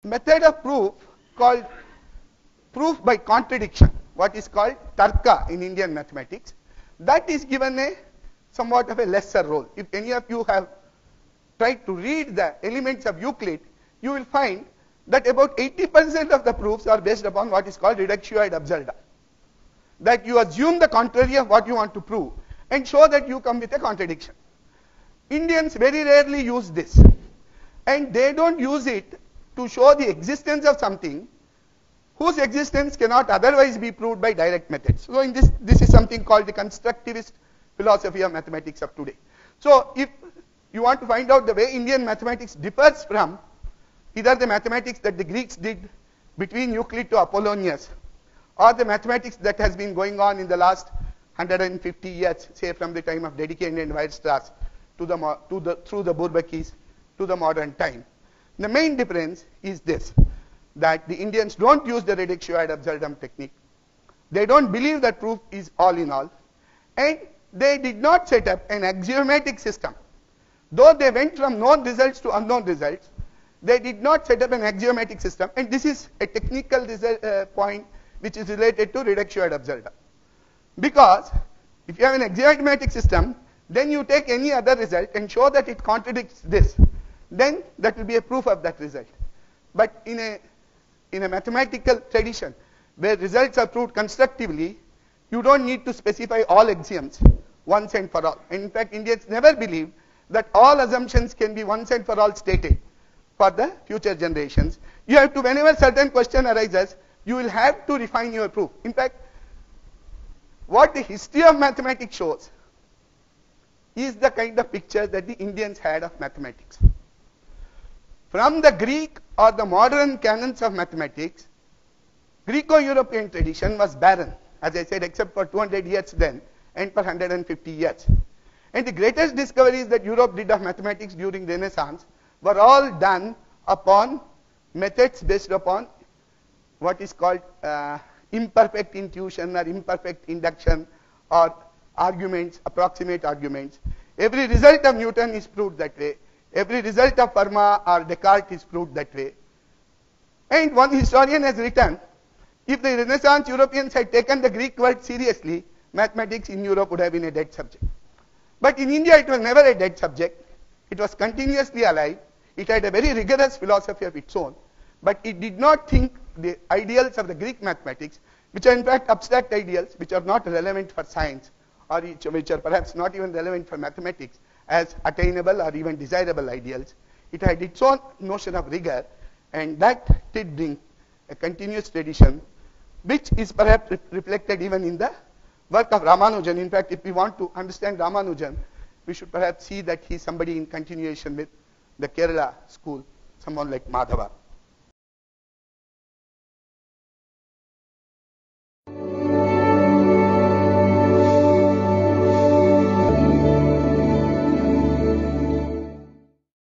method of proof called proof by contradiction, what is called tarka in Indian mathematics, that is given a somewhat of a lesser role. If any of you have tried to read the elements of Euclid, you will find that about 80% of the proofs are based upon what is called reductio ad absurdum. That you assume the contrary of what you want to prove and show that you come with a contradiction. Indians very rarely use this, and they don't use it to show the existence of something whose existence cannot otherwise be proved by direct methods. So in this is something called the constructivist philosophy of mathematics of today. So if you want to find out the way Indian mathematics differs from either the mathematics that the Greeks did between Euclid to Apollonius, or the mathematics that has been going on in the last 150 years, say from the time of Dedekind and Weierstrass through the Bourbakis to the modern time. The main difference is this, that the Indians don't use the reductio ad absurdum technique. They don't believe that proof is all in all, and they did not set up an axiomatic system. Though they went from known results to unknown results, they did not set up an axiomatic system, and this is a technical point which is related to reductio ad absurdum. Because if you have an axiomatic system, then you take any other result and show that it contradicts this, then that will be a proof of that result. But in a mathematical tradition where results are proved constructively, you don't need to specify all axioms once and for all. And in fact, Indians never believe that all assumptions can be once and for all stated for the future generations. You have to, whenever certain question arises, you will have to refine your proof. In fact, what the history of mathematics shows is the kind of picture that the Indians had of mathematics. From the Greek or the modern canons of mathematics, Greco-European tradition was barren, as I said, except for 200 years then and for 150 years. And the greatest discoveries that Europe did of mathematics during the Renaissance were all done upon methods based upon what is called imperfect intuition or imperfect induction or arguments, approximate arguments. Every result of Newton is proved that way. Every result of Fermat or Descartes is proved that way. And one historian has written, if the Renaissance Europeans had taken the Greek word seriously, mathematics in Europe would have been a dead subject. But in India it was never a dead subject. It was continuously alive. It had a very rigorous philosophy of its own. But it did not think the ideals of the Greek mathematics, which are in fact abstract ideals, which are not relevant for science, or which are perhaps not even relevant for mathematics, as attainable or even desirable ideals. It had its own notion of rigor, and that did bring a continuous tradition, which is perhaps reflected even in the work of Ramanujan. In fact, if we want to understand Ramanujan, we should perhaps see that he is somebody in continuation with the Kerala school, someone like Madhava.